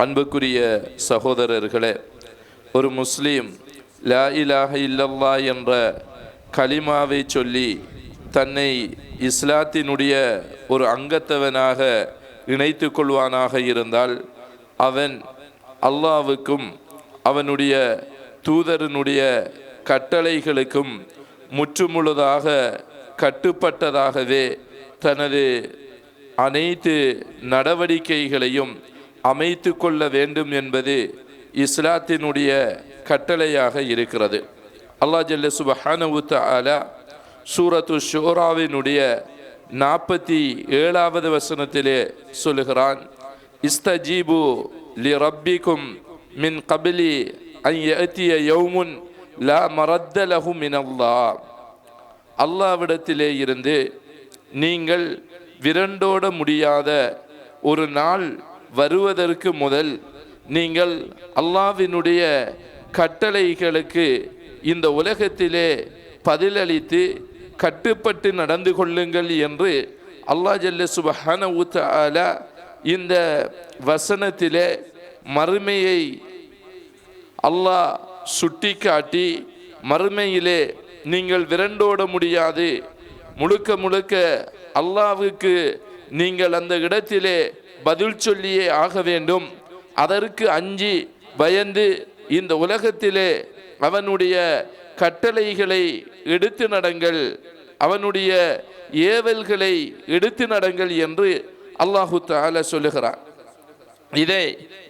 அன்புக்குரிய சகோதரர்களே, ஒரு முஸ்லீம் லா இலாஹ இல்லல்லா என்ற கலிமாவை சொல்லி தன்னை இஸ்லாத்தினுடைய ஒரு அங்கத்தவனாக இணைத்து கொள்வானாக இருந்தால் அவன் அல்லாஹ்வுக்கும் அவனுடைய தூதரினுடைய கட்டளைகளுக்கும் முற்றுமுழுதாக கட்டுப்பட்டதாகவே தனது அனைத்து நடவடிக்கைகளையும் அமைத்து கொள்ள வேண்டும் என்பது இஸ்லாத்தினுடைய கட்டளையாக இருக்கிறது. அல்லாஹ் ஜல்ல சுப்ஹானஹு தஆலா சூரத்து ஷூராவினுடைய 47வது வசனத்திலே சொல்லுகிறான், இஸ்தஜீபு லி ரப்பிக்கும் மின் கபிலி அன் யஅதிய யௌமுன் லா மரத்த லஹு மினல்லாஹ். அல்லாஹ்விடத்திலே இருந்து நீங்கள் விரண்டோட முடியாத ஒரு நாள் வருவதற்கு முதல் நீங்கள் அல்லாஹ்வினுடைய கட்டளைகளுக்கு இந்த உலகத்திலே பதிலளித்து கட்டுப்பட்டு நடந்து கொள்ளுங்கள் என்று அல்லாஹ் ஜல்ல சுப்ஹானஹு தஆலா இந்த வசனத்திலே மறுமையை அல்லாஹ் சுட்டி காட்டி, மறுமையிலே நீங்கள் விரண்டோட முடியாது, முழுக்க முழுக்க அல்லாஹ்வுக்கு நீங்கள் அந்த இடத்திலே பதில் சொல்லியே ஆக வேண்டும், அதற்கு அஞ்சி பயந்து இந்த உலகத்திலே அவனுடைய கட்டளைகளை எடுத்து நடங்கள், அவனுடைய ஏவல்களை எடுத்து நடங்கள் என்று அல்லாஹு தஆலா சொல்லுகிறார். இதை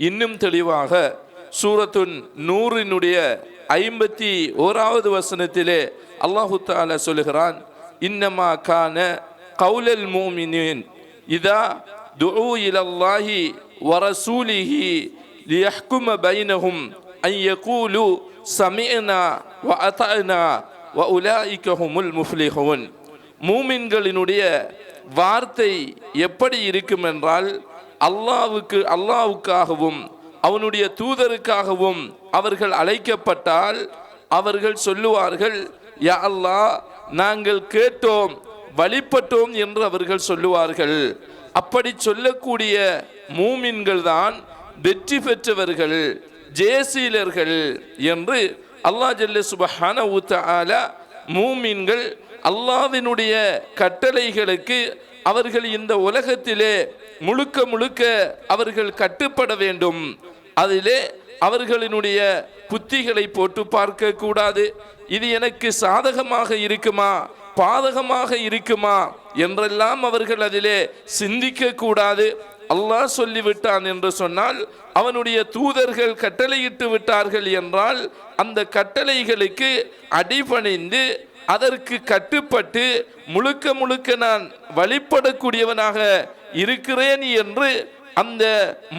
இன்னும் தெளிவாக சூரத்துன் நூறினுடைய 51வது வசனத்திலே அல்லாஹு தஆலா சொல்லுகிறான், இன்னமா கான கௌலல் மூமினீன் இதா துஉ இலல்லாஹி வரசூலிஹி லியஹ்கும பைனஹும் அன் யகூலு சமிஅனா வ அத்தஅனா வ உலாயிக ஹுமுல் முஃப்லிஹூன். மூமின்களினுடைய வார்த்தை எப்படி இருக்கும் என்றால், அல்லாஹ்வுக்காகவும் அவனுடைய தூதருக்காகவும் அவர்கள் அழைக்கப்பட்டால் அவர்கள் சொல்லுவார்கள், யா அல்லாஹ், நாங்கள் கேட்டோம் வழிபட்டோம் என்று அவர்கள் சொல்லுவார்கள். அப்படி சொல்லக்கூடிய மூமின்கள் தான் வெற்றி பெற்றவர்கள், ஜெயசீலர்கள் என்று அல்லாஹ் ஜல்ல சுப்ஹானஹு தஆலா மூமின்கள் அல்லாஹ்வினுடைய கட்டளைகளுக்கு அவர்கள் இந்த உலகத்திலே முழுக்க முழுக்க அவர்கள் கட்டுப்பட வேண்டும். அதிலே அவர்களினுடைய புத்திகளை போட்டு பார்க்க கூடாது. இது எனக்கு சாதகமாக இருக்குமா பாதகமாக இருக்குமா என்றெல்லாம் அவர்கள் அதிலே சிந்திக்க கூடாது. அல்லாஹ் சொல்லிவிட்டான் என்று சொன்னால், அவனுடைய தூதர்கள் கட்டளையிட்டு விட்டார்கள் என்றால் அந்த கட்டளைகளுக்கு அடிபணிந்து அதற்கு கட்டுப்பட்டு முழுக்க முழுக்க நான் வழிபடக்கூடியவனாக இருக்கிறேன் என்று அந்த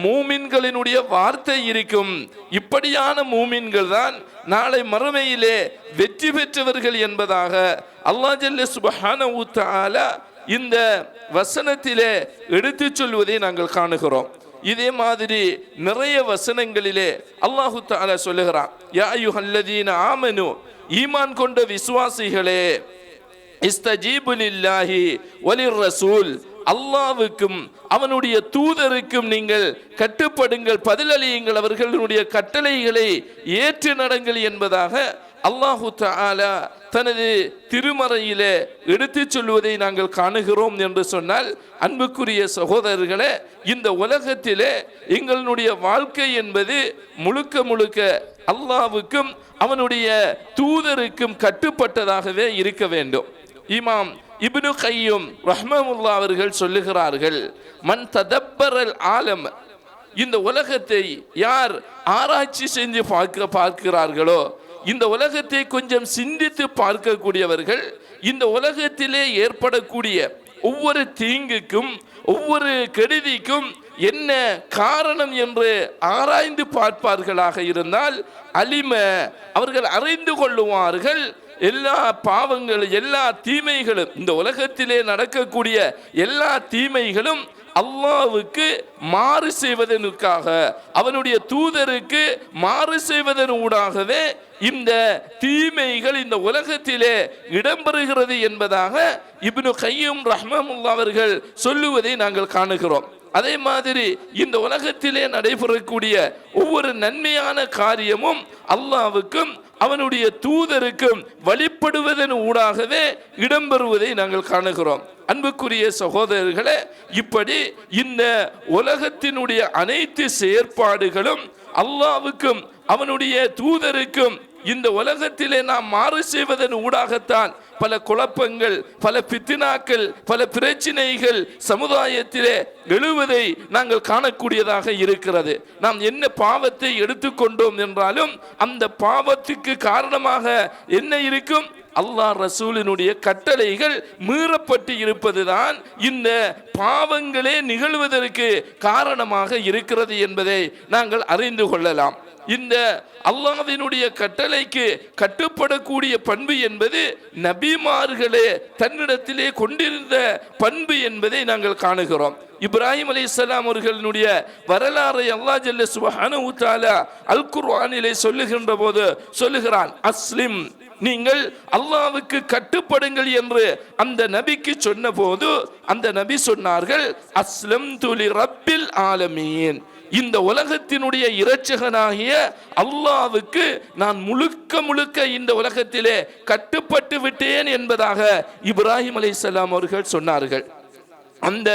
மூமின்களினுடைய வார்த்தை இருக்கும். இப்படியான மூமின்கள் தான் நாளை மறுமையிலே வெற்றி பெற்றவர்கள் என்பதாக அல்லாஹ் ஜல்ல சுப்ஹானஹு தஆலா இந்த வசனத்திலே எடுத்து சொல்வதை நாங்கள் காணுகிறோம். இதே மாதிரி நிறைய வசனங்களிலே அல்லாஹு தஆலா சொல்லுகிறான், யா அய்யுஹல்லதீன ஆமனு, ஈமான் கொண்ட விசுவாசிகளே, இஸ்தஜீபு லில்லாஹி வலிர் ரசூல், அல்லாஹ்வுக்கும் அவனுடைய தூதருக்கும் நீங்கள் கட்டுப்படுங்கள், பதிலளியுங்கள், அவர்களுடைய கட்டளைகளை ஏற்று நடங்கள் என்பதாக அல்லாஹு தஆலா தனது திருமறையிலே எடுத்து சொல்வதை நாங்கள் காணுகிறோம் என்று சொன்னால், அன்புக்குரிய சகோதரர்களே, இந்த உலகத்திலே எங்களுடைய வாழ்க்கை என்பது முழுக்க முழுக்க அல்லாஹ்வுக்கும் அவனுடைய தூதருக்கும் கட்டுப்பட்டதாகவே இருக்க வேண்டும். இமாம் இப்னு கையும் ரஹ்மத்துல்லாஹி அவர்கள் சொல்லுகிறார்கள், மன் ததப்பரல் ஆலம், இந்த உலகத்தை யார் ஆராய்ச்சி செஞ்சு பார்க்கிறார்களோ, இந்த உலகத்தை கொஞ்சம் சிந்தித்து பார்க்கக்கூடியவர்கள், இந்த உலகத்திலே ஏற்படக்கூடிய ஒவ்வொரு தீங்குக்கும் ஒவ்வொரு கெடுதிக்கும் என்ன காரணம் என்று ஆராய்ந்து பார்ப்பார்களாக இருந்தால், அலிம, அவர்கள் அறிந்து கொள்ளுவார்கள், எல்லா பாவங்களும் எல்லா தீமைகளும், இந்த உலகத்திலே நடக்கக்கூடிய எல்லா தீமைகளும் அல்லாஹ்வுக்கு மாறு செய்வதற்காக, அவனுடைய தூதருக்கு மாறு செய்வதன் ஊடாகவே இந்த தீமைகள் இந்த உலகத்திலே இடம்பெறுகிறது என்பதாக இப்னு கையும் ரஹ்மத்துல்லாஹி அவர்கள் சொல்லுவதை நாங்கள் காணுகிறோம். அதே மாதிரி இந்த உலகத்திலே நடைபெறக்கூடிய ஒவ்வொரு நன்மையான காரியமும் அல்லாஹ்வுக்கும் அவனுடைய தூதருக்கும் வழிபடுவதன் ஊடாகவே இடம்பெறுவதை நாங்கள் காணுகிறோம். அன்புக்குரிய சகோதரர்களே, இப்படி இந்த உலகத்தினுடைய அனைத்து செயற்பாடுகளும் அல்லாஹ்வுக்கும் அவனுடைய தூதருக்கும் இந்த உலகத்திலே நாம் மாறு செய்வதன் ஊடாகத்தான் பல குழப்பங்கள், பல பித்னாக்கள், பல பிரச்சனைகள் சமுதாயத்திலே எழுவதை நாங்கள் காணக்கூடியதாக இருக்கிறது. நாம் என்ன பாவத்தை எடுத்துக்கொண்டோம் என்றாலும் அந்த பாவத்துக்கு காரணமாக என்ன இருக்கும்? அல்லாஹ் ரசூலினுடைய கட்டளைகள் மீறப்பட்டு இருப்பதுதான் இந்த பாவங்களே நிகழ்வதற்கு காரணமாக இருக்கிறது என்பதை நாங்கள் அறிந்து கொள்ளலாம். இந்த அல்லாஹ்வினுடைய கட்டளைக்கு கட்டுப்படக்கூடிய பண்பு என்பது நபிமார்களே தன்னிடத்திலே கொண்டிருந்த பண்பு என்பதை நாங்கள் காணுகிறோம். இப்ராஹிம் அலைஹிஸ்ஸலாம் அவர்களுடைய வரலாறை அல்லாஹ் ஜல்ல சுப்ஹானஹு வ தஆலா அல் குர்ஆனிலே சொல்லுகின்ற போது சொல்லுகிறான், அஸ்லிம், நீங்கள் அல்லாஹ்வுக்கு கட்டுப்படுங்கள் என்று அந்த நபிக்கு சொன்ன போது அந்த நபி சொன்னார்கள், அஸ்லம்து லி ரப்பில் ஆலமீன், இந்த உலகத்தினுடைய இரட்சகனாகிய அல்லாஹ்வுக்கு நான் முழுக்க இந்த உலகத்திலே கட்டுப்பட்டு விட்டேன் என்பதாக இப்ராஹிம் அலைஹிஸ்ஸலாம் அவர்கள் சொன்னார்கள். அந்த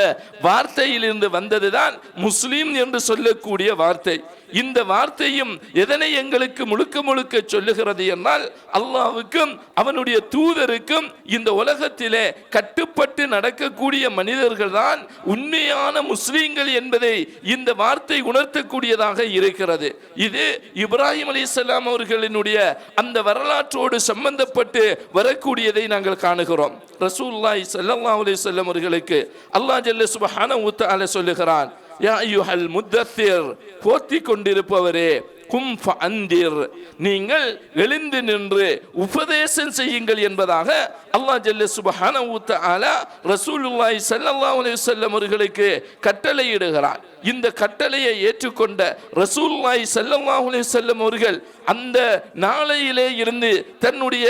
வார்த்தையிலிருந்து வந்ததுதான் முஸ்லிம் என்று சொல்லக்கூடிய வார்த்தை. இந்த வார்த்தையும் எதனை எங்களுக்கு முழுக்க சொல்லுகிறது என்றால், அல்லாஹ்வுக்கும் அவனுடைய தூதருக்கும் இந்த உலகத்திலே கட்டுப்பட்டு நடக்கக்கூடிய மனிதர்கள் தான் உண்மையான முஸ்லீம்கள் என்பதை இந்த வார்த்தை உணர்த்தக்கூடியதாக இருக்கிறது. இது இப்ராஹிம் அலைஹிஸ்ஸலாம் அவர்களினுடைய அந்த வரலாற்றோடு சம்பந்தப்பட்டு வரக்கூடியதை நாங்கள் காணுகிறோம். ரசூலுல்லாஹி ஸல்லல்லாஹு அலைஹி வஸல்லம் அவர்களுக்கு அல்லாஹ் ஜல்ல சுப்ஹானஹு வ தஆலா சொல்லுகிறான், யா அய்யுஹல் முத்தத்திர், போர்த்தி கொண்டிருப்பவரே, கும் ஃபஅந்திர், நீங்கள் எழுந்து நின்று உபதேசம் செய்யுங்கள் என்பதாக அல்லாஹ் ஜல்ல சுப்ஹானஹு வ தஆலா ரசூலுல்லாஹி ஸல்லல்லாஹு அலைஹி வஸல்லம் அவர்களுக்கு கட்டளையிடுகிறார். இந்த கட்டளையை ஏற்றுக்கொண்ட ரசூலுல்லாஹி ஸல்லல்லாஹு அலைஹி வஸல்லம் அவர்கள் அந்த நாளையிலே இருந்து தன்னுடைய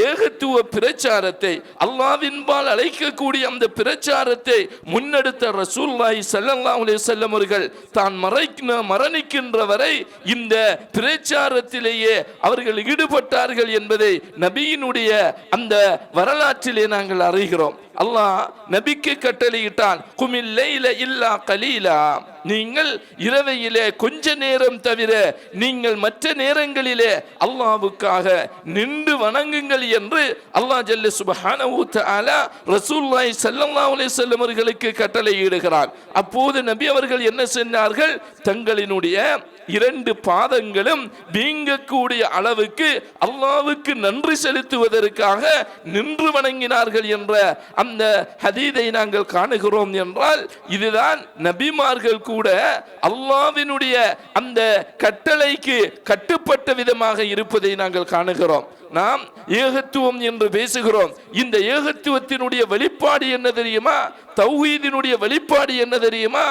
ஏகத்துவ பிரச்சாரத்தை, அல்லாஹ்வின்பால் அழைக்கக்கூடிய அந்த பிரச்சாரத்தை முன்னெடுத்த ரசூலுல்லாஹி ஸல்லல்லாஹு அலைஹி வஸல்லம் அவர்கள் தான் மரணிக்கின்ற வரை இந்த பிரச்சாரத்திலேயே அவர்கள் ஈடுபட்டார்கள் என்பதை நபியினுடைய அந்த வரலாற்றிலே நாங்கள் அறிகிறோம். அல்லாஹ் நபிக்கு கட்டளையிட்டான், குமில் லைல இல்லா கலீலா, நீங்கள் இரவையிலே கொஞ்ச நேரம் தவிர நீங்கள் மற்ற நேரங்களிலே அல்லாஹ்வுக்காக நின்று வணங்குங்கள் என்று அல்லாஹ் ஜல்ல சுப்ஹானஹு வ தஆலா ரசூலுல்லாஹி ஸல்லல்லாஹு அலைஹி வஸல்லம் அவர்களுக்கு கட்டளையிடுகிறார். அப்போது நபி அவர்கள் என்ன சொன்னார்கள்? தங்களினுடைய இரண்டு பாதங்களும் வீங்கக்கூடிய அளவுக்கு அல்லாஹ்வுக்கு நன்றி செலுத்துவதற்காக நின்று வணங்கினார்கள் என்ற அந்த ஹதீதை நாங்கள் காணுகிறோம். என்றால் இதுதான் நபிமார்கள் கூட அல்லாஹ்வினுடைய அந்த கட்டளைக்கு கட்டுப்பட்ட விதமாக இருப்பதை நாங்கள் காணுகிறோம். நாம் ஏகத்துவம் என்று பேசுகிறோம். இந்த ஏகத்துவத்தினுடைய வெளிப்பாடு என்ன தெரியுமா? தௌஹீதினுடைய வெளிப்பாடு என்ன தெரியுமா?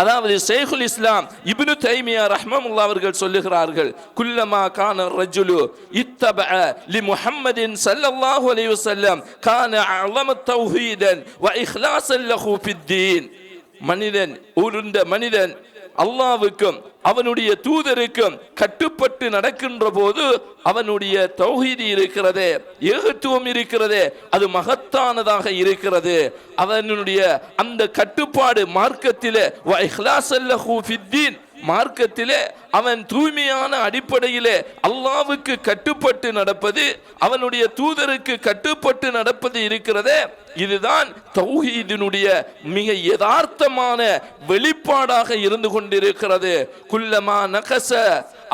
அதாவது ஷேகுல் இஸ்லாம் இப்னு தைமியா ரஹ்மத்துல்லாஹி அவர்கள் சொல்லுகிறார்கள், குல்லமா கான ரஜுலு இத்தபஅ லி முஹம்மதின் ஸல்லல்லாஹு அலைஹி வஸல்லம் கான அஅலம தௌஹீதன் வ இக்லாஸன் லஹு ஃபித்தீன். மனிதன் அல்லாஹ்வுக்கும் அவனுடைய தூதருக்கும் கட்டுப்பட்டு நடக்கின்ற போது அவனுடைய தௌஹீது இருக்கிறதே, ஏகத்துவம் இருக்கிறதே, அது மகத்தானதாக இருக்கிறது. அவனுடைய அந்த கட்டுப்பாடு மார்க்கத்திலே வ இக்லாஸன் லஹு ஃபித்தீன், மார்க்கத்திலே அவன் தூய்மையான அடிப்படையிலே அல்லாஹ்வுக்கு கட்டுப்பட்டு நடப்பது, அவனுடைய தூதருக்கு கட்டுப்பட்டு நடப்பது இருக்கிறதே, இதுதான் தௌஹீதினுடைய மிக யதார்த்தமான வெளிப்பாடாக இருந்து கொண்டிருக்கிறது. குல்லமா நகஸ,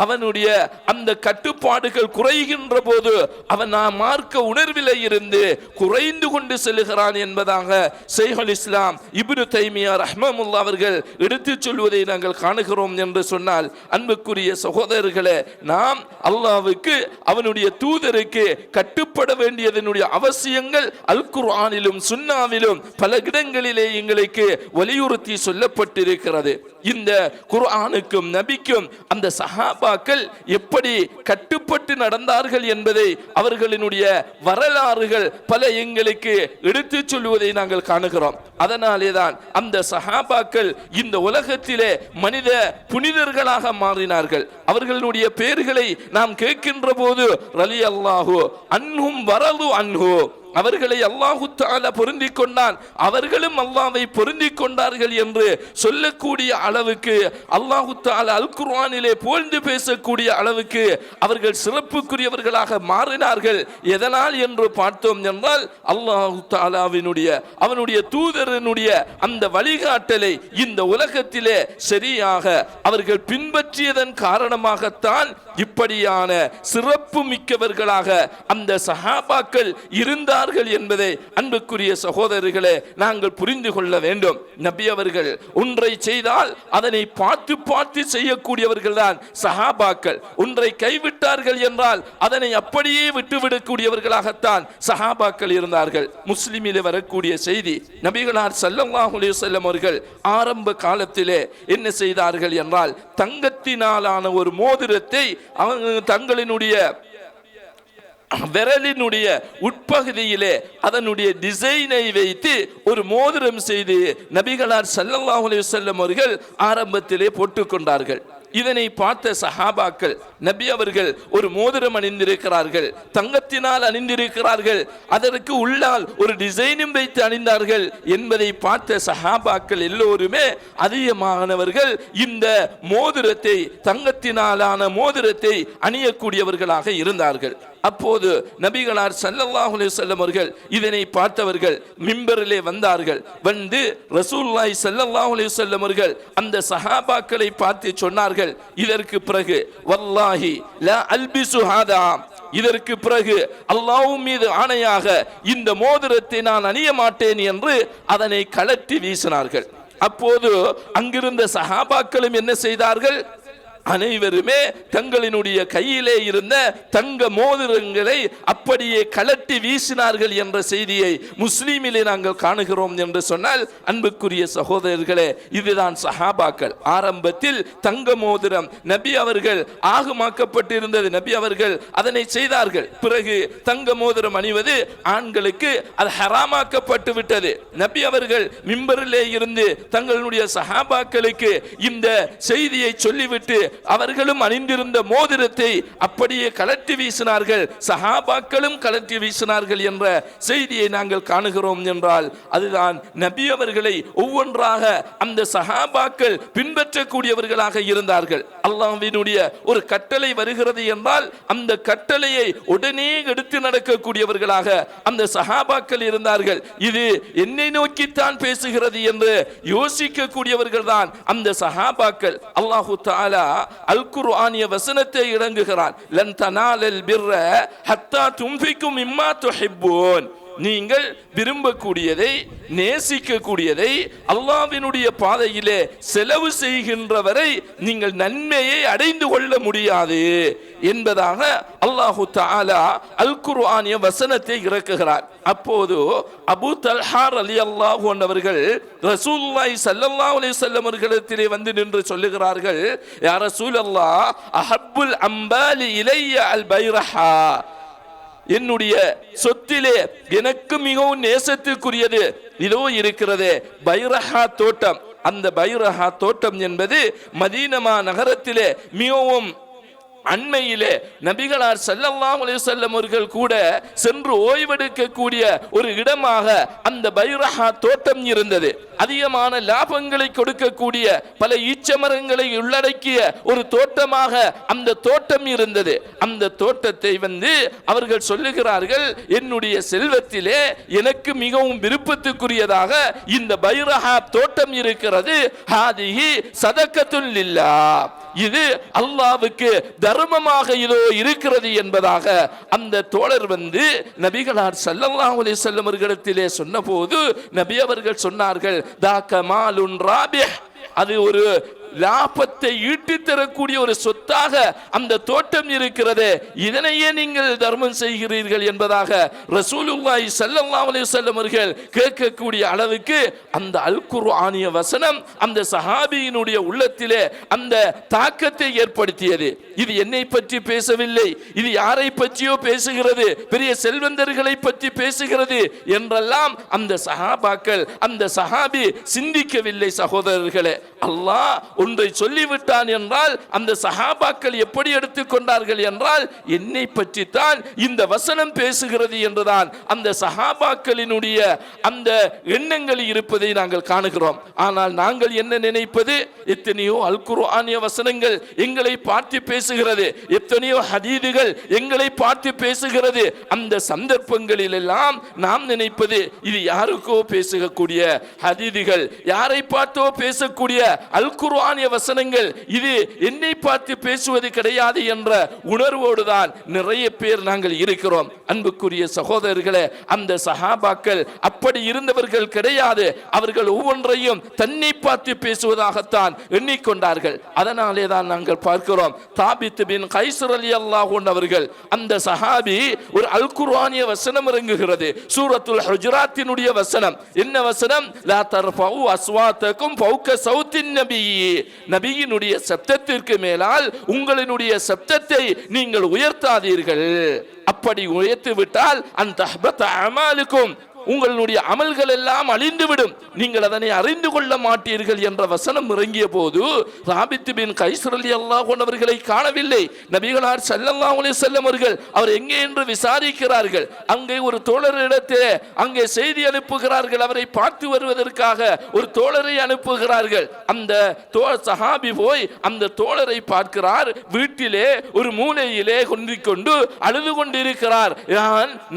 அவனுடைய அந்த கட்டுப்பாடுகள் குறைகின்ற போது அவன் மார்க்க உணர்விலே இருந்து குறைந்து கொண்டு செல்கிறான் என்பதாக ஷேகுல் இஸ்லாம் இப்னு தைமியா ரஹ்மத்துல்லாஹி அவர்கள் எடுத்துச் சொல்வதை நாங்கள் காணுகிறோம் என்று சொன்னால், அன்புக்குரிய சகோதரர்களே, நாம் அல்லாஹ்வுக்கு அவனுடைய தூதருக்கு கட்டுப்பட வேண்டியதனுடைய அவசியங்கள் அல் குர்ஆனிலும் சுன்னாவிலும் பல இடங்களிலே எங்களுக்கு வலியுறுத்தி சொல்லப்பட்டிருக்கிறது. இந்த குர்ஆனுக்கும் நபிக்கும் அந்த சஹாபா சஹாபாக்கள் எப்படி கட்டுப்பட்டு நடந்தார்கள் என்பதை அவர்களினுடைய வரலாறுகள் பல எங்களுக்கு எடுத்து சொல்வதை நாங்கள் காணுகிறோம். அதனாலேதான் அந்த சஹாபாக்கள் இந்த உலகத்திலே மனித புனிதர்களாக மாறினார்கள். அவர்களுடைய பெயர்களை நாம் கேட்கின்ற போது ரலியல்லாஹு அன்ஹும் வரது அன்ஹு, அவர்களை அல்லாஹு தஆலா பொருந்திக் கொண்டான், அவர்களும் அல்லாஹ்வை பொருந்திக் கொண்டார்கள் என்று சொல்லக்கூடிய அளவுக்கு அல்லாஹு தஆலா அல் குர்ஆனிலே புகழ்ந்து பேசக்கூடிய அளவுக்கு அவர்கள் சிறப்புக்குரியவர்களாக மாறினார்கள். எதனால் என்று பார்த்தோம் என்றால் அல்லாஹு தஆலாவினுடைய அவனுடைய தூதரனுடைய அந்த வழிகாட்டலை இந்த உலகத்திலே சரியாக அவர்கள் பின்பற்றியதன் காரணமாகத்தான் இப்படியான சிறப்பு மிக்கவர்களாக அந்த சஹாபாக்கள் இருந்தார்கள் என்பதை அன்புக்குரிய சகோதரர்களே நாங்கள் புரிந்து கொள்ள வேண்டும். நபி அவர்கள் ஒன்றை செய்தால் அதனை பார்த்து பார்த்து செய்யக்கூடியவர்கள் தான் சஹாபாக்கள். ஒன்றை கைவிட்டார்கள் என்றால் அதனை அப்படியே விட்டுவிடக்கூடியவர்களாகத்தான் சஹாபாக்கள் இருந்தார்கள். முஸ்லிமிலே வரக்கூடிய செய்தி, நபிகளார் ஸல்லல்லாஹு அலைஹி வஸல்லம் அவர்கள் ஆரம்ப காலத்திலே என்ன செய்தார்கள் என்றால் தங்கத்தினாலான ஒரு மோதிரத்தை தங்களினுடைய விரலினுடைய உட்பகுதியிலே அதனுடைய டிசைனை வைத்து ஒரு மோதிரம் செய்து நபிகளார் ஸல்லல்லாஹு அலைஹி வஸல்லம் அவர்கள் ஆரம்பத்திலே போட்டுக்கொண்டார்கள். இதனை பார்த்த சஹாபாக்கள், நபி அவர்கள் ஒரு மோதிரம் அணிந்திருக்கிறார்கள், தங்கத்தினால் அணிந்திருக்கிறார்கள், அதற்கு உள்ளால் ஒரு டிசைனும் வைத்து அணிந்தார்கள் என்பதை பார்த்த சஹாபாக்கள் எல்லோருமே அதிகமானவர்கள் இந்த மோதிரத்தை, தங்கத்தினாலான மோதிரத்தை அணியக்கூடியவர்களாக இருந்தார்கள். அப்போது நபிகளார் ஸல்லல்லாஹு அலைஹி வஸல்லம் அவர்கள் இதனை பார்த்தவர்கள் மிம்பரிலே வந்தார்கள். வந்து ரசூலுல்லாஹி ஸல்லல்லாஹு அலைஹி வஸல்லம் அவர்கள் அந்த சஹாபாக்களை பார்த்து சொன்னார்கள், இதற்கு பிறகு வல்லாஹி லா அல்பிசு ஹாதா, இதற்கு பிறகு அல்லாஹ் மீது ஆணையாக இந்த மோதிரத்தை நான் அணிய மாட்டேன் என்று அதனை கழற்றி வீசினார்கள். அப்போது அங்கிருந்த சஹாபாக்களும் என்ன செய்தார்கள்? அனைவருமே தங்களினுடைய கையிலே இருந்த தங்க மோதிரங்களை அப்படியே கழட்டி வீசினார்கள் என்ற செய்தியை முஸ்லீமிலே நாங்கள் காணுகிறோம் என்று சொன்னால் அன்புக்குரிய சகோதரர்களே, இதுதான் சஹாபாக்கள். ஆரம்பத்தில் தங்க மோதிரம் நபி அவர்கள் ஆகுமாக்கப்பட்டிருந்தது, நபி அவர்கள் அதனை செய்தார்கள். பிறகு தங்க மோதிரம் அணிவது ஆண்களுக்கு அது ஹராமாக்கப்பட்டு விட்டது. நபி அவர்கள் மிம்பரிலே இருந்து தங்களுடைய சஹாபாக்களுக்கு இந்த செய்தியை சொல்லிவிட்டு அவர்களும் அணிந்திருந்த மோதிரத்தை அப்படியே கழட்டி வீசினார்கள், சஹாபாக்களும் கழட்டி வீசினார்கள் என்ற செய்தியை நாங்கள் காணுகிறோம் என்றால் அதுதான் நபி அவர்களை ஒவ்வொன்றாக அந்த சஹாபாக்கள் பின்பற்றக்கூடியவர்களாக இருந்தார்கள். அல்லாஹ்வினுடைய ஒரு கட்டளை வருகிறது என்றால் அந்த கட்டளையை உடனே எடுத்து நடக்கக்கூடியவர்களாக அந்த சஹாபாக்கள் இருந்தார்கள். இது என்னை நோக்கித்தான் பேசுகிறது என்று யோசிக்கக்கூடியவர்கள் தான் அந்த சஹாபாக்கள். அல்லாஹு தஆலா அல் குர்ஆனிய வசனத்தை இறங்குகிறான், லன் தனாலல் பிர்ர ஹத்தா துன்ஃபிகு மிம்மா துஹிப்பூன், நீங்கள் விரும்பக்கூடியதை, நேசிக்கக்கூடியதை அல்லாஹ்வினுடைய பாதையிலே செலவு செய்கின்ற வரை நீங்கள் நன்மையை அடைந்து கொள்ள முடியாது என்பதாக அல்லாஹு தஆலா அல் குர்ஆனிய வசனத்தை இறக்குகிறார். அப்போது அபூ தல்ஹா ரலியல்லாஹு அன்ஹு அவர்கள் ரசூலுல்லாஹி ஸல்லல்லாஹு அலைஹி வஸல்லம் அவர்களிடத்திலே வந்து நின்று சொல்லுகிறார்கள், யா ரசூலல்லாஹ் அஹப்புல் அம்பாலி இலைய அல் பைரஹா, என்னுடைய சொத்திலே எனக்கு மிகவும் நேசத்துக்குரியது இதோ இருக்கிறது பைரஹா தோட்டம். அந்த பைரஹா தோட்டம் என்பது மதீனா நகரத்திலே மிகவும் அண்மையிலே நபிகளார் ஸல்லல்லாஹு அலைஹி வஸல்லம் அவர்கள் கூட சென்று ஓய்வெடுக்கக்கூடிய ஒரு இடமாக அந்த பைரஹா தோட்டம் இருந்தது. அதிகமான லாபங்களை கொடுக்கக்கூடிய பல ஈச்சமரங்களை உள்ளடக்கிய ஒரு தோட்டமாக அந்த தோட்டம் இருந்தது. அந்த தோட்டத்தை அவர்கள் சொல்லுகிறார்கள், என்னுடைய செல்வத்திலே எனக்கு மிகவும் விருப்பத்துக்குரியதாக இந்த பைரஹா தோட்டம் இருக்கிறது. ஹாதிஹி சதகத்துல் லில்லாஹ், இது அல்லாஹ்வுக்கு தர்மமாக இதோ இருக்கிறது என்பதாக அந்த தோழர் நபிகளார் ஸல்லல்லாஹு அலைஹி வஸல்லம் அவர்களிடத்திலே சொன்னபோது நபி அவர்கள் சொன்னார்கள், தாக்க மாலுன் ராபிஹ், அது ஒரு லாபத்தை ஈட்டி தரக்கூடிய ஒரு சொத்தாக அந்த தோட்டம் இருக்கிறது, இதனையே நீங்கள் தர்மம் செய்கிறீர்கள் என்பதாக ரசூலுல்லாஹி ஸல்லல்லாஹு அலைஹி வஸல்லம் அவர்கள் கேட்கக்கூடிய அளவுக்கு அந்த அல் குர்ஆனிய வசனம் அந்த சஹாபியினுடைய உள்ளத்திலே அந்த தாக்கத்தை ஏற்படுத்தியது. இது என்னை பற்றி பேசவில்லை, இது யாரை பற்றியோ பேசுகிறது, பெரிய செல்வந்தர்களை பற்றி பேசுகிறது என்றெல்லாம் அந்த சஹாபாக்கள் அந்த சஹாபி சிந்திக்கவில்லை. சகோதரர்களே, அல்லாஹ் ஒன்றை சொல்லிவிட்டான் என்றால் அந்த சஹாபாக்கள் எப்படி எடுத்துக்கொண்டார்கள் என்றால் என்னை பற்றி தான் இந்த வசனம் பேசுகிறது என்றுதான் அந்த சஹாபாக்களினுடைய அந்த எண்ணங்கள் இருப்பதை நாங்கள் காணுகிறோம். ஆனால் நாங்கள் என்ன நினைப்பது, எத்தனையோ அல் குர்ஆனிய வசனங்கள் எங்களை பார்த்து பேசுகிறது, எத்தனையோ ஹதீதுகள் எங்களை பார்த்து பேசுகிறது. அந்த சந்தர்ப்பங்களில் எல்லாம் நாம் நினைப்பது இது யாருக்கோ பேசக்கூடிய ஹதீதுகள், யாரை பார்த்தோ பேசக்கூடிய அல் குர்ஆனிய வசனங்கள், இது என்னை பார்த்து பேசுவது கிடையாது என்ற உணர்வோடு தான் நிறைய பேர் நாங்கள் இருக்கிறோம். அன்புக்குரிய சகோதரர்களே, அந்த சஹாபாக்கள் அப்படி இருந்தவர்கள் கிடையாது. அவர்கள் ஒவ்வொன்றையும் தன்னை பார்த்து பேசுவதாகத்தான் எண்ணிக்கொண்டார்கள். அதனாலே தான் நாங்கள் பார்க்கிறோம், தாபித் பின் கைஸ் ரலியல்லாஹு அன்ஹு அவர்கள், அந்த சஹாபி, ஒரு அல் குர்ஆனிய வசனம் இறங்குகிறது, சூரத்துல் ஹுஜராத்தினுடைய வசனம். என்ன வசனம்? லா தர்ஃபஉ அஸ்வாத்தகும் ஃபௌக ஸௌத்தின் நபி, நபியினுடைய சப்தத்திற்கு மேலால் உங்களினுடைய சப்தத்தை நீங்கள் உயர்த்தாதீர்கள். அப்படி உயர்த்து விட்டால் அந்த அமாலுக்கும், உங்களுடைய அமல்கள் எல்லாம் அழிந்துவிடும், நீங்கள் அதனை அறிந்து கொள்ள மாட்டீர்கள் என்ற வசனம் இறங்கிய போது தாபித் பின் கைஸ் ரலியல்லாஹு அன்ஹு அவர்களை காணவில்லை. நபிகளார் ஸல்லல்லாஹு அலைஹி வஸல்லம் அவர்கள் அவர் எங்கே என்று விசாரிக்கிறார்கள். அங்கே ஒரு தோழரிடத்திலே அங்கே செய்தி அனுப்புகிறார்கள், அவரை பார்த்து வருவதற்காக ஒரு தோழரை அனுப்புகிறார்கள். அந்த சஹாபி போய் அந்த தோழரை பார்க்கிறார், வீட்டிலே ஒரு மூலையிலே கொண்டு அழுது கொண்டிருக்கிறார்.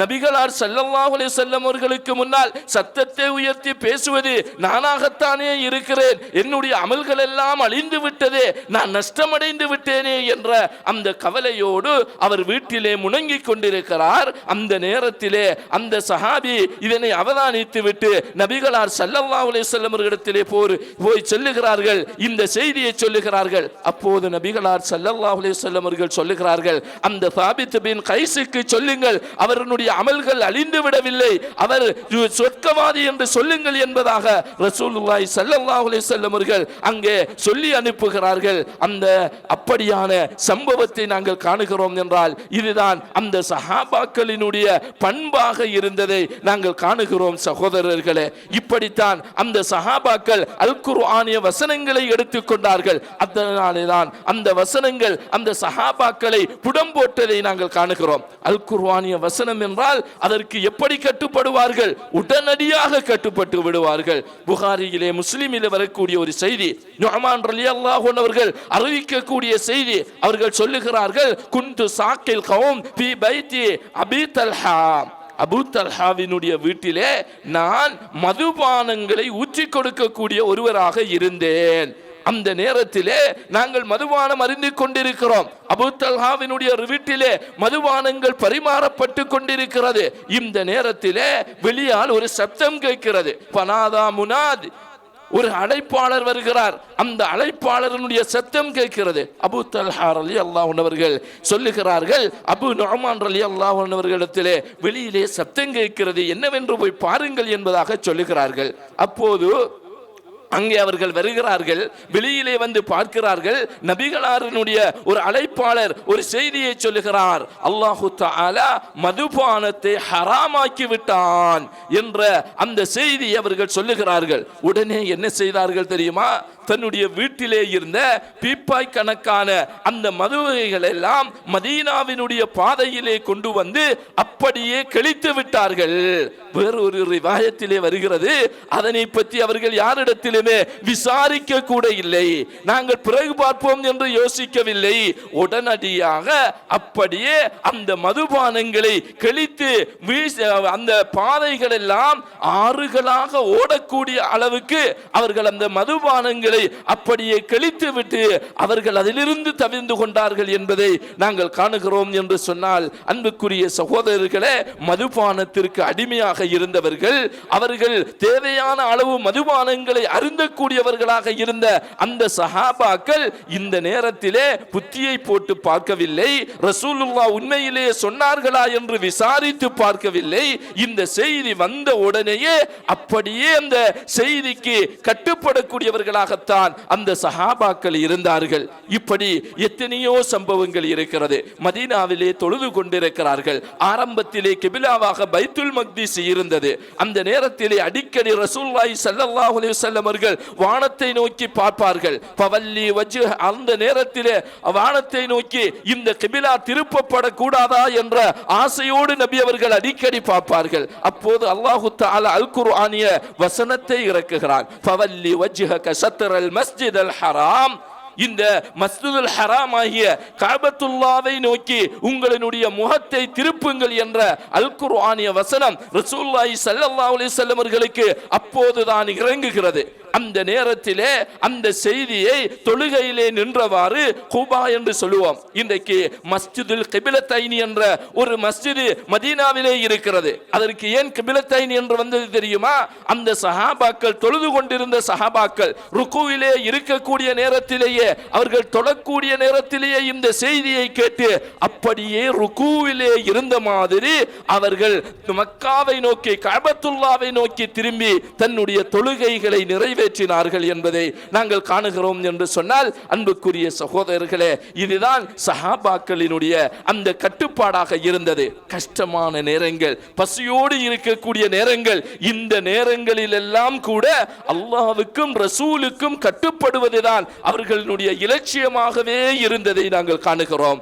நபிகளார் ஸல்லல்லாஹு அலைஹி வஸல்லம் அவர்கள் முன்னால் சத்தத்தை உயர்த்தி பேசுவது நானாகத்தானே இருக்கிறேன், என்னுடைய அமல்கள் எல்லாம் அழிந்து விட்டதே, நான் நஷ்டமடைந்து விட்டேனே என்ற அந்த கவலையோடு அவர் வீட்டிலே முணங்கிக் கொண்டிருக்கிறார். அந்த நேரத்திலே அந்த சஹாபி இதனை அவதானித்து விட்டு நபிகளார் ஸல்லல்லாஹு அலைஹி வஸல்லம் அவர்களிடத்திலே போய் சொல்லுகிறார்கள், இந்த செய்தியை சொல்லுகிறார்கள். அப்போது நபிகளார் ஸல்லல்லாஹு அலைஹி வஸல்லம் அவர்கள் சொல்லுகிறார்கள், அந்த தாபித் பின் கைஸுக்கு சொல்லுங்கள், அவருடைய அமல்கள் அழிந்து விடவில்லை, அவர் சொர்க்கவாதி என்று சொல்லுங்கள் என்பதாக ரசூலுல்லாஹி ஸல்லல்லாஹு அலைஹி வஸல்லம் அவர்கள் அங்கே சொல்லி அனுப்புகிறார்கள். அந்த அப்படியான சம்பவத்தை நாங்கள் காணுகிறோம் என்றால் இதுதான் அந்த சஹாபாக்களினுடைய பண்பாக இருந்ததை நாங்கள் காணுகிறோம். சகோதரர்களே, இப்படித்தான் அந்த சஹாபாக்கள் அல் குர்ஆனிய வசனங்களை எடுத்துக்கொண்டார்கள். அதனாலே தான் அந்த வசனங்கள் அந்த சஹாபாக்களை புடம் போட்டதை நாங்கள் காணுகிறோம். அல் குர்ஆனிய வசனம் என்றால் அதற்கு எப்படி கட்டுப்படுவார்கள்? உடனடியாக கட்டுப்பட்டு விடுவார்கள். புகாரியிலே முஸ்லிமிலே வரக்கூடிய ஒரு செய்தி, நுஅமான் ரலியல்லாஹு அன்ஹு அவர்கள் அறிவிக்கக்கூடிய செய்தி. அவர்கள் சொல்லுகிறார்கள், குன்து சாக்கில் கௌம் ஃபீ பைத்தி அபீ தல்ஹா, அபூ தல்ஹாவினுடைய வீட்டிலே நான் மதுபானங்களை ஊற்றி கொடுக்கக்கூடிய ஒருவராக இருந்தேன். அந்த நேரத்திலே நாங்கள் மதுபானம் அருந்தி கொண்டிருக்கிறோம். அபூ தல்ஹாவினுடைய வீட்டிலே மதுபானங்கள் பரிமாறப்பட்டு கொண்டிருக்கிறது. இந்த நேரத்திலே வெளியால் ஒரு சப்தம் கேட்கிறது. பனாதா முனாத், ஒரு அழைப்பாளர் வருகிறார். அந்த அழைப்பாளருடைய சத்தம் கேட்கிறது. அபூ தல்ஹா ரலியல்லாஹு அன்ஹு அவர்கள் சொல்லுகிறார்கள், அபூ நுஅமான் ரலியல்லாஹு அன்ஹு அவர்களிடத்திலே வெளியிலே சத்தம் கேட்கிறது, என்னவென்று போய் பாருங்கள் என்பதாக சொல்லுகிறார்கள். அப்போது அங்கே அவர்கள் வருகிறார்கள். வெளியிலே வந்து பார்க்கிறார்கள். நபிகளாரினுடைய ஒரு அழைப்பாளர் ஒரு செய்தியை சொல்லுகிறார், அல்லாஹு தஆலா மதுபானத்தை ஹராமாக்கி விட்டான் என்ற அந்த செய்தி அவர்கள் சொல்லுகிறார்கள். உடனே என்ன செய்தார்கள் தெரியுமா? தன்னுடைய வீட்டிலே இருந்த பீப்பாய் கணக்கான அந்த மதுவகைகள் எல்லாம் மதீனாவினுடைய பாதையிலே கொண்டு வந்து அப்படியே கிழித்து விட்டார்கள். வேறொரு ரிவாயத்திலே வருகிறது, அதனை பற்றி அவர்கள் யாரிடத்திலுமே விசாரிக்க கூட இல்லை. நாங்கள் பிறகு பார்ப்போம் என்று யோசிக்கவில்லை. உடனடியாக அப்படியே அந்த மதுபானங்களை கிழித்து அந்த பாதைகள் எல்லாம் ஆறுகளாக ஓடக்கூடிய அளவுக்கு அவர்கள் அந்த மதுபானங்களை காலங்களை அப்படியே கழித்து விட்டு அவர்கள் அதிலிருந்து தவிர்ந்து கொண்டார்கள் என்பதை நாங்கள் காணுகிறோம் என்று சொன்னால், அன்புக்குரிய சகோதரர்களே, மதுபானத்திற்கு அடிமையாக இருந்தவர்கள், அவர்கள் தேவையான அளவு மதுபானங்களை அருந்தக்கூடியவர்களாக இருந்த அந்த சஹாபாக்கள் இந்த நேரத்திலே புத்தியை போட்டு பார்க்கவில்லை, ரசூலுல்லாஹ் உண்மையிலே சொன்னார்களா என்று விசாரித்து பார்க்கவில்லை. இந்த செய்தி வந்த உடனேயே அப்படியே அந்த செய்திக்கு கட்டுப்படக்கூடியவர்களாகத்தான் அந்த சஹாபாக்கள் இருந்தார்கள். இப்படி எத்தனையோ சம்பவங்கள் இருக்கிறது. மதீனாவிலே தொழுது கொண்டிருக்கிறார்கள். ஆரம்பத்திலே கிபிலாவாக பைத்துல் மக்திஸ் இருந்தது. அந்த நேரத்திலே அடிக்கடி ரசூலுல்லாஹி ஸல்லல்லாஹு அலைஹி வஸல்லம் அவர்கள் வானத்தை நோக்கி பார்ப்பார்கள். பவல்லி வஜ்ஹ், அந்த நேரத்திலே வானத்தை நோக்கி இந்த கிபிலா திருப்பப்படக்கூடாதா என்ற ஆசையோடு நபி அவர்கள் அடிக்கடி பார்ப்பார்கள். அப்போது அல்லாஹு தஆலா அல் குர்ஆனிய வசனத்தை இறக்குகிறான். பவல்லி வஜ்ஹக ஷத்ரல் மஸ்ஜிதல் ஹராம், இந்த மஸ்ஜிதுல் ஹராம் ஆகிய கஅபத்துல்லாவை நோக்கி உங்களுடைய முகத்தை திருப்புங்கள் என்ற அல் குர்ஆனிய வசனம் ரசூலுல்லாஹி ஸல்லல்லாஹு அலைஹி வஸல்லம் அவர்களுக்கு அப்போதுதான் இறங்குகிறது. அந்த நேரத்திலே அந்த செய்தியை தொழுகையிலே நின்றவாறு குபா என்று சொல்லுவோம். இன்றைக்கு மஸ்ஜிதுல் கிபிலத்தைனி என்ற ஒரு மஸ்ஜிது மதீனாவிலே இருக்கிறது. அதற்கு ஏன் கிபிலத்தைனி என்று வந்தது தெரியுமா? அந்த சஹாபாக்கள், தொழுது கொண்டிருந்த சஹாபாக்கள் ருக்குவிலே இருக்கக்கூடிய நேரத்திலேயே, அவர்கள் தொழக்கூடிய நேரத்திலேயே இந்த செய்தியை கேட்டு அப்படியே ருக்குவிலே இருந்த மாதிரி அவர்கள் மக்காவை நோக்கி, கஅபத்துல்லாவை நோக்கி திரும்பி தன்னுடைய தொழுகைகளை நிறைவேற்றினார்கள் என்பதை நாங்கள் காணுகிறோம் என்று சொன்னால், அன்புக்குரிய சகோதரர்களே, இதுதான் சஹாபாக்களினுடைய அந்த கட்டுப்பாடாக இருந்தது. கஷ்டமான நேரங்கள், பசியோடு இருக்கக்கூடிய நேரங்கள், இந்த நேரங்களில் எல்லாம் கூட அல்லாஹ்வுக்கும் ரசூலுக்கும் கட்டுப்படுவதுதான் அவர்களுடைய இலட்சியமாகவே இருந்ததை நாங்கள் காணுகிறோம்.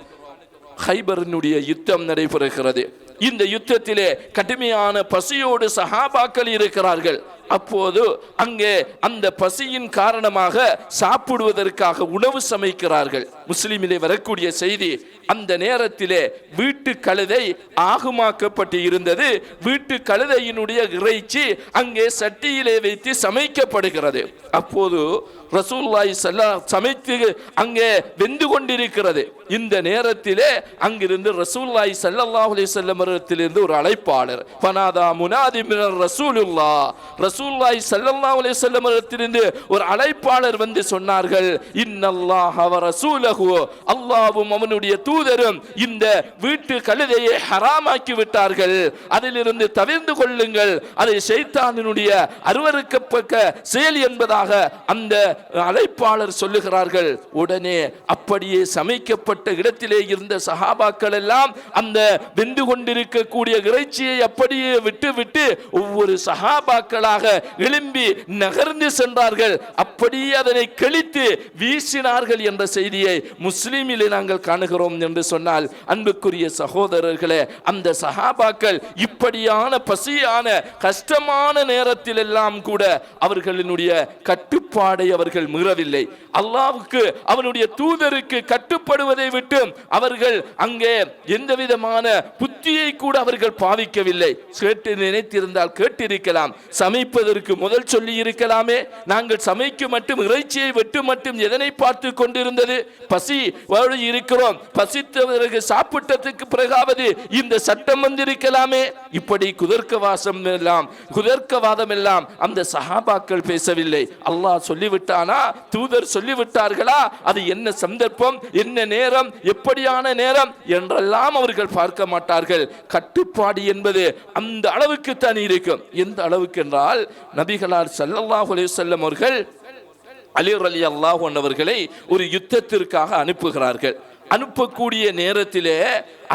ஹைபரினுடைய யுத்தம் நடைபெறுகிறது. இந்த யுத்தத்திலே கடுமையான பசியோடு சஹாபாக்கள் இருக்கிறார்கள். அப்போது அங்கே அந்த பசியின் காரணமாக சாப்பிடுவதற்காக உணவு சமைக்கிறார்கள். முஸ்லிமிலே வரக்கூடிய செய்தி, அந்த நேரத்திலே வீட்டு கழுதை ஆகுமாக்கப்பட்டு இருந்தது. வீட்டு கழுதையினுடைய இறைச்சி அங்கே சட்டியிலே வைத்து சமைக்கப்படுகிறது. அப்போது ரசூலுல்லாஹி ஸல்லல்லாஹு சமைத்து அங்கே வெந்து கொண்டிருக்கிறது. இந்த நேரத்திலே அங்கிருந்து ரசூலுல்லாஹி ஸல்லல்லாஹு அலைஹி வஸல்லம் அவர்களிடத்திலிருந்து ஒரு அழைப்பாளர், ஃபனாதா முனாதி மினர் ரசூலுல்லாஹ், ரசூலுல்லாஹி ஸல்லல்லாஹு அலைஹி வஸல்லம் அவர்களிடத்திலிருந்து ஒரு அழைப்பாளர் வந்து சொன்னார்கள், இன்னல்லாஹ வ ரசூலஹு, அல்லாஹ்வும் அவனுடைய தூதரும் இந்த வீட்டு கழுதையை ஹராமாக்கி விட்டார்கள், அதிலிருந்து தவிர்ந்து கொள்ளுங்கள், அதை ஷைத்தானினுடைய அருவருக்கப்பட்ட செயல் என்பதாக அந்த அழைப்பாளர் சொல்லுகிறார்கள். உடனே அப்படியே சமைக்கப்பட்ட இடத்திலே இருந்த சஹாபாக்கள் எல்லாம் அந்த வெந்து கொண்டிருக்கக்கூடிய இறைச்சியை அப்படியே விட்டு விட்டு ஒவ்வொரு சஹாபாக்களாக எழும்பி நகர்ந்து சென்றார்கள். அப்படியே அதனை கிழித்து வீசினார்கள் என்ற செய்தியை முஸ்லிமிலே நாங்கள் காணுகிறோம் என்று சொன்னால், அன்புக்குரிய சகோதரர்களே, அந்த சஹாபாக்கள் இப்படியான பசியான கஷ்டமான நேரத்தில் எல்லாம் கூட அவர்களினுடைய கட்டுப்பாடை அவர்கள் மீறவில்லை. அல்லாஹ்வுக்கு அவனுடைய தூதருக்கு கட்டுப்படுவதை விட்டு அவர்கள் அங்கே எந்த விதமான புத்தியை கூட அவர்கள் பாவிக்கவில்லை. கேட்டு நினைத்திருந்தால் கேட்டிருக்கலாம், சமைப்பதற்கு முதல் சொல்லி இருக்கலாமே. நாங்கள் சமைக்க மட்டும் இறைச்சியை வெட்டு மட்டும் எதனை பார்த்து கொண்டிருந்தது? பசி இருக்கிறோம், பசித்தவர்கள் சாப்பிட்டதுக்கு பிறகாவது இந்த சட்டம் வந்திருக்கலாமே. இப்படி குதர்க்கவாதம் எல்லாம் அந்த சஹாபாக்கள் பேசவில்லை. அல்லாஹ் சொல்லிவிட்டானா, தூதர் சொல்லிவிட்டார்களா, அது என்ன சந்தர்ப்பம், என்ன நேரம், எப்படியான நேரம் என்றெல்லாம் அவர்கள் பார்க்க மாட்டார்கள். கட்டுப்பாடு என்பது அந்த அளவுக்கு தான் இருக்கும். எந்த அளவுக்கு என்றால், நபிகளார் ஸல்லல்லாஹு அலைஹி வஸல்லம் அவர்கள் அலி ரலியல்லாஹு அன்ஹு அவர்களை ஒரு யுத்தத்திற்காக அனுப்புகிறார்கள். அனுப்பக்கூடிய நேரத்திலே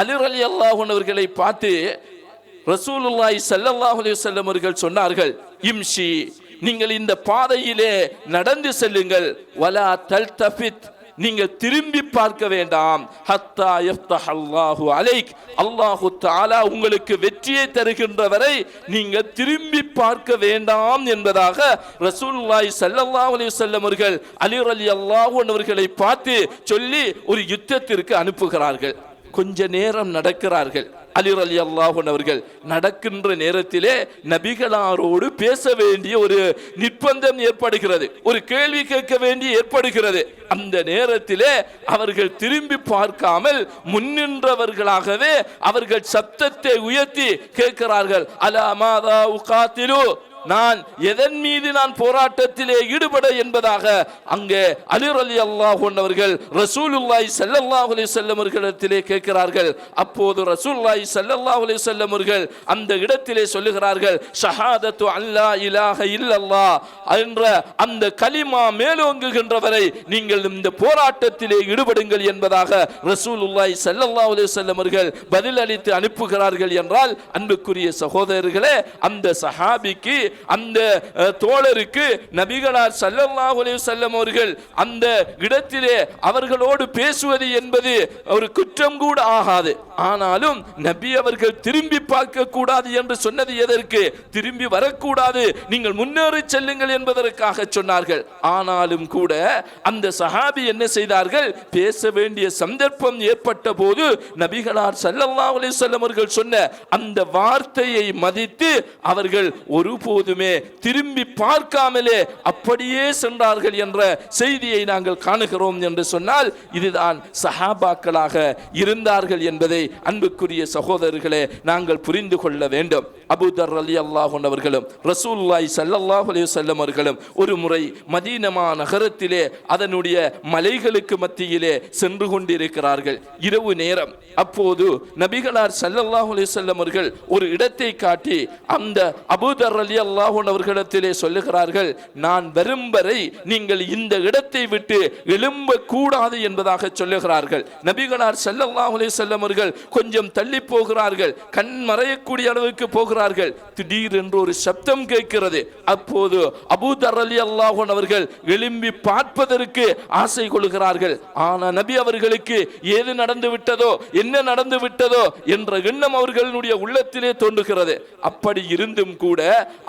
அலி ரலியல்லாஹு அன்ஹு அவர்களை பார்த்து ரசூலுல்லாஹி ஸல்லல்லாஹு அலைஹி வஸல்லம் அவர்கள் சொன்னார்கள், இம்ஷி, நீங்கள் இந்த பாதையிலே நடந்து செல்லுங்கள், வலா தல்தஃபித், நீங்கள் திரும்பி பார்க்க வேண்டாம், ஹத்தா யஃப்தஹல்லாஹு அலைக், அல்லாஹு தஆலா உங்களுக்கு வெற்றியை தருகின்ற வரை நீங்கள் திரும்பி பார்க்க வேண்டாம் என்பதாக ரசூலுல்லாஹி ஸல்லல்லாஹு அலைஹி வஸல்லம் அவர்கள் அலி ரலியல்லாஹு அன்ஹு அவர்களை பார்த்து சொல்லி ஒரு யுத்தத்திற்கு அனுப்புகிறார்கள். கொஞ்ச நேரம் நடக்கிறார்கள். அலி ரலியல்லாஹு அன்ஹு அவர்கள் நடக்கின்ற நேரத்திலே நபிகளாரோடு பேச வேண்டிய ஒரு நிர்பந்தம் ஏற்படுகிறது, ஒரு கேள்வி கேட்க வேண்டி ஏற்படுகிறது. அந்த நேரத்திலே அவர்கள் திரும்பி பார்க்காமல் முன்னின்றவர்களாகவே அவர்கள் சப்தத்தை உயர்த்தி கேட்கிறார்கள், அலா மாதா உகாத்திலு, நான் எதன் மீது நான் போராட்டத்திலே ஈடுபட என்பதாக அங்கே அலி ரலியல்லாஹு அன்ஹு அவர்கள் ரசூலுல்லாஹி ஸல்லல்லாஹு அலைஹி வஸல்லம் அவர்களிடத்திலே கேட்கிறார்கள். அப்போது ரசூலுல்லாஹி ஸல்லல்லாஹு அலைஹி வஸல்லம் அவர்கள் அந்த இடத்திலே சொல்லுகிறார்கள், ஷஹாதத்து அல்லா இலாஹ இல்லல்லாஹ் என்ற அந்த கலிமா மேலோங்குகின்ற வரை நீங்கள் இந்த போராட்டத்திலே ஈடுபடுங்கள் என்பதாக ரசூலுல்லாஹி ஸல்லல்லாஹு அலைஹி வஸல்லம் அவர்கள் பதில் அளித்து அனுப்புகிறார்கள் என்றால், அன்புக்குரிய சகோதரர்களே, அந்த சஹாபிக்கு, அந்த தோழருக்கு நபிகளார் ஸல்லல்லாஹு அலைஹி வஸல்லம் அவர்கள் அந்த இடத்திலே அவர்களோடு பேசுவது என்பது ஒரு குற்றம் கூட ஆகாது. ஆனாலும் நபி அவர்கள் திரும்பி பார்க்க கூடாது என்று சொன்னது எதற்கு? திரும்பி வரக்கூடாது, நீங்கள் முன்னேறி செல்லுங்கள் என்பதற்காக சொன்னார்கள். ஆனாலும் கூட அந்த சஹாபி என்ன செய்தார்கள்? பேச வேண்டிய சந்தர்ப்பம் ஏற்பட்ட போது நபிகளார் ஸல்லல்லாஹு அலைஹி வஸல்லம் அவர்கள் சொன்ன அந்த வார்த்தையை மதித்து அவர்கள் ஒருபோதுமே திரும்பி பார்க்காமலே அப்படியே சென்றார்கள் என்ற செய்தியை நாங்கள் காணுகிறோம் என்று சொன்னால், இதுதான் சஹாபாக்களாக இருந்தார்கள் என்பதை அன்புக்குரிய சகோதரர்களே நாங்கள் புரிந்து கொள்ள வேண்டும். அபூதர் ரலியல்லாஹு அன்ஹு அவர்களும் ரசூலுல்லாஹி ஸல்லல்லாஹு அலைஹி வஸல்லம் அவர்களும் ஒரு முறை மதீனா நகரத்திலே அதனுடைய மலைகளுக்கு மத்தியிலே சென்று கொண்டிருக்கிறார்கள், இரவு நேரம். அப்போது நபிகளார் ஸல்லல்லாஹு அலைஹி வஸல்லம் அவர்கள் ஒரு இடத்தை காட்டி அந்த அபூதர் ரலியல்லாஹு அன்ஹு அவர்களிடத்திலே சொல்லுகிறார்கள், நான் வரும் வரை நீங்கள் இந்த இடத்தை விட்டு எழும்ப கூடாது என்பதாக சொல்லுகிறார்கள். நபிகளார் ஸல்லல்லாஹு அலைஹி வஸல்லம் அவர்கள் கொஞ்சம் தள்ளி போகிறார்கள், கண் மறையக்கூடிய அளவுக்கு போகிறார்கள். திடீரென்று ஒரு சப்தம் கேட்கிறது. அப்போது அபூதர் ரலியல்லாஹு அன்ஹு அவர்கள் எழும்பி பார்ப்பதற்கு ஆசை கொள்கிறார்கள். ஆனால் நபி அவர்களுக்கு ஏது நடந்து விட்டதோ, என்ன நடந்து விட்டதோ என்ற எண்ணம் அவர்களுடைய உள்ளத்திலே தோன்றுகிறது. அப்படி இருந்தும் கூட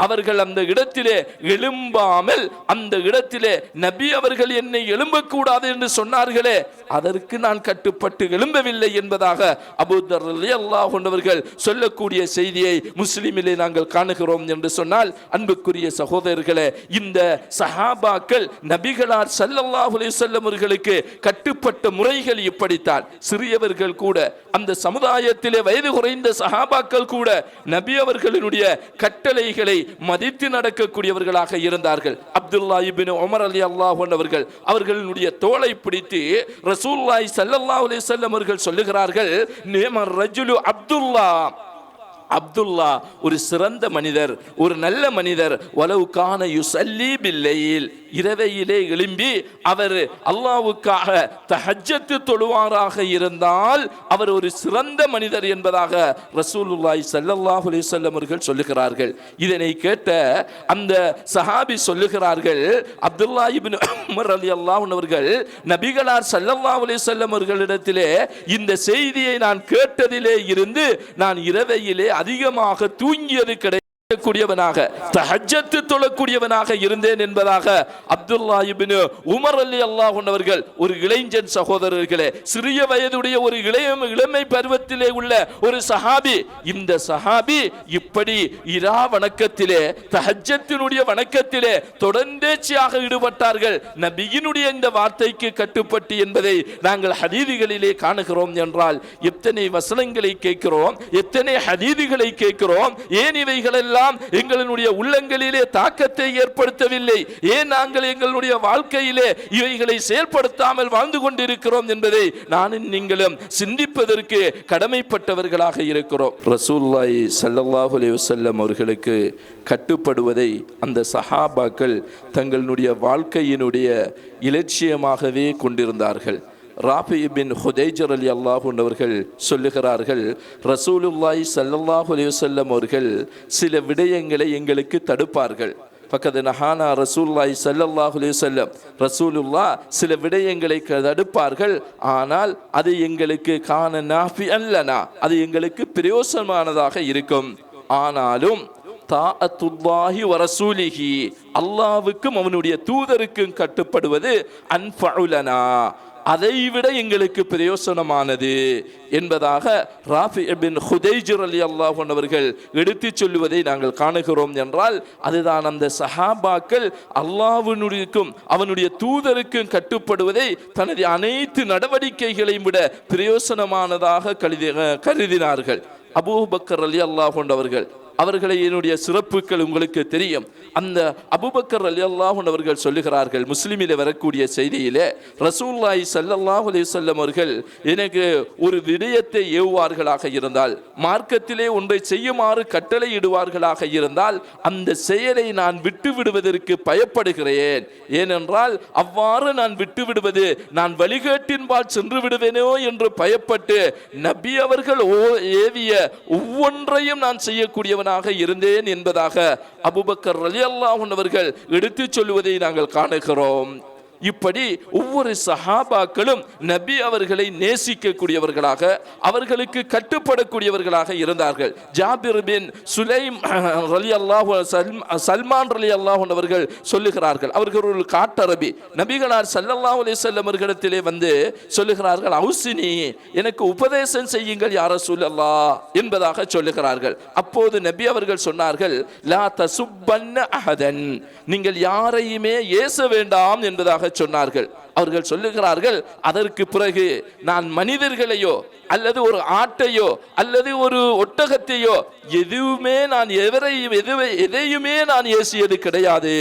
அவர்கள் அந்த இடத்திலே எழும்பாமல், அந்த இடத்திலே நபி அவர்கள் என்னை எழும்பக்கூடாது என்று சொன்னார்களே, அதற்கு நான் கட்டுப்பட்டு எழும்பவில்லை என்பதாக அபூதர் ரலியல்லாஹு அன்ஹு அவர்கள் சொல்லக்கூடிய செய்தியை முஸ்லிமிலே நாங்கள் காணுகிறோம் என்று சொன்னால், அன்புக்குரிய சகோதரர்களே, இந்த சஹாபாக்கள் நபிகளார் ஸல்லல்லாஹு அலைஹி வஸல்லம் அவர்களுக்கு கட்டுப்பட்ட முறைகள் இப்படித்தான். சிறியவர்கள் கூட, அந்த சமுதாயத்திலே வயது குறைந்த சஹாபாக்கள் கூட நபி அவர்களுடைய கட்டளைகளை மதித்து நடக்கக்கூடியவர்களாக இருந்தார்கள். அப்துல்லா இப்னு உமர் ரலியல்லாஹு அன்ஹு அவர்கள் அவர்களுடைய தோளை பிடித்து ரசூலுல்லாஹி ஸல்லல்லாஹு அலைஹி வஸல்லம் அவர்கள் சொல்லுகிறார்கள், நிஅமர் ரஜுலு அப்துல்லா, அப்துல்லா ஒரு சிறந்த மனிதர், ஒரு நல்ல மனிதர். வலவு கான யுஸல்லி பில்லைல், இரவையிலே எழும்பி அவர் அல்லாஹ்வுக்காக தஹஜ்ஜத் தொழுவாராக இருந்தால் அவர் ஒரு சிறந்த மனிதர் என்பதாக ரசூலுல்லாஹி ஸல்லல்லாஹு அலைஹி வஸல்லம் அவர்கள் சொல்லுகிறார்கள். இதனை கேட்ட அந்த சஹாபி சொல்லுகிறார்கள், அப்துல்லா இப்னு உமர் ரலியல்லாஹு அன்ஹு அவர்கள் நபிகளார் ஸல்லல்லாஹு அலைஹி வஸல்லம் அவர்களிடத்திலே இந்த செய்தியை நான் கேட்டதிலே இருந்து நான் இரவையிலே அதிகமாக தூங்கியது கூடியவனாக, தஹஜ்ஜத் தொழக்கூடியவனாக இருந்தேன் என்பதாக அப்துல்லா இப்னு உமர் ரலியல்லாஹு அன்ஹு அவர்கள், ஒரு இளைஞன் சகோதரர்களே, சிறிய வயதுடைய ஒரு இளமை பருவத்திலே உள்ள ஒரு சஹாபி. இந்த சஹாபி இப்படி இரா வணக்கத்திலே, தஹஜ்ஜத்தினுடைய வணக்கத்திலே தொடர்ந்தேச்சியாக ஈடுபட்டார்கள். நபியினுடைய இந்த வார்த்தைக்கு கட்டுப்பட்டு என்பதை நாங்கள் ஹதீதுகளிலே காணுகிறோம் என்றால், எத்தனை வசனங்களை கேட்கிறோம், எத்தனை ஹதீதுகளை கேட்கிறோம். ஏன் இவைகளெல்லாம் எங்களுடைய உள்ளங்களிலே தாக்கத்தை ஏற்படுத்தவில்லை? ஏன் நாங்கள் எங்களுடைய வாழ்க்கையிலே இவைகளை செயல்படுத்தாமல் வாழ்ந்து கொண்டிருக்கிறோம் என்பதை நானும் நீங்களும் சிந்திப்பதற்கு கடமைப்பட்டவர்களாக இருக்கிறோம். ரசூலுல்லாஹி ஸல்லல்லாஹு அலைஹி வஸல்லம் அவர்களுக்கு கட்டுப்படுவதை அந்த சஹாபாக்கள் தங்களுடைய வாழ்க்கையினுடைய இலட்சியமாகவே கொண்டிருந்தார்கள். ராபி பின் ஹுதைஜ் ரலியல்லாஹு அன்ஹு அவர்கள் சொல்லுகிறார்கள், ரசூலுல்லாஹி ஸல்லல்லாஹு அலைஹி வஸல்லம் அவர்கள் சில விடயங்களை எங்களுக்கு தடுப்பார்கள். பக்கத்து நஹானா ரசூலுல்லாஹி ஸல்லல்லாஹு அலைஹி வஸல்லம், ரசூலுல்லாஹ் சில விடயங்களை தடுப்பார்கள், ஆனால் அது எங்களுக்கு கான நாஃபிஅன் லனா, அது எங்களுக்கு பிரயோசனமானதாக இருக்கும். ஆனாலும் தாஅத்துல்லாஹி வ ரசூலிஹி, அல்லாஹ்வுக்கும் அவனுடைய தூதருக்கும் கட்டுப்படுவது அன்ஃபஉ லனா, அதைவிட எங்களுக்கு பிரயோசனமானது என்பதாக ராஃபி பின் ஹுதைஜ் ரலியல்லாஹு அன்ஹு அவர்கள் எடுத்து சொல்லுவதை நாங்கள் காணுகிறோம். என்றால் அதுதான் அந்த சஹாபாக்கள் அல்லாஹ்வினுக்கும் அவனுடைய தூதருக்கும் கட்டுப்படுவதை தனது அனைத்து நடவடிக்கைகளையும் விட பிரயோசனமானதாக கருதினார்கள். அபூபக்கர் ரலியல்லாஹு அன்ஹு அவர்களை என்னுடைய சிறப்புகள் உங்களுக்கு தெரியும். அந்த அபூபக்கர் ரலியல்லாஹு அன்ஹு அவர்கள் சொல்லுகிறார்கள், முஸ்லிமிலே வரக்கூடிய செய்தியிலே, ரசூலுல்லாஹி ஸல்லல்லாஹு அலைஹி வஸல்லம் அவர்கள் எனக்கு ஒரு விடயத்தை ஏவுவார்களாக இருந்தால், மார்க்கத்திலே ஒன்றை செய்யுமாறு கட்டளையிடுவார்களாக இருந்தால், அந்த செயலை நான் விட்டு விடுவதற்கு பயப்படுகிறேன். ஏனென்றால் அவ்வாறு நான் விட்டு விடுவது நான் வழிகேட்டின்பால் சென்று விடுவேனோ என்று பயப்பட்டு நபி அவர்கள் ஏவிய ஒவ்வொன்றையும் நான் செய்யக்கூடியவனாக இருந்தேன் என்பதாக அபூபக்கர் ரலியல்லாஹு அன்ஹு அவர்கள் எடுத்துச் சொல்லுவதை நாங்கள் காணுகிறோம். இப்படி ஒவ்வொரு சஹாபாக்களும் நபி அவர்களை நேசிக்கக்கூடியவர்களாக, அவர்களுக்கு கட்டுப்படக்கூடியவர்களாக இருந்தார்கள். ஜாபிர் பின் சுலைம் ரலியல்லாஹு சல்மான் ரலியல்லாஹு அன்ஹு அவர்கள் சொல்லுகிறார்கள், அவர்கள் ஒரு காட்டரபி. நபிகளார் ஸல்லல்லாஹு அலைஹி வஸல்லம் அவர்களிடத்திலே வந்து சொல்லுகிறார்கள், அவுசினி, எனக்கு உபதேசம் செய்யுங்கள் யா ரசூலல்லாஹ் என்பதாக சொல்லுகிறார்கள். அப்போது நபி அவர்கள் சொன்னார்கள், லா தசுப்பன்ன அஹதன், நீங்கள் யாரையுமே ஏச வேண்டாம் என்பதாக சொன்னார்கள். அவர்கள் சொல்லுகிறார்கள், அதற்கு பிறகு நான் மனிதர்களையோ அல்லது ஒரு ஆட்டையோ அல்லது ஒரு ஒட்டகத்தையோ எதுவுமே நான் எதையுமே நான் ஏசியது கிடையாது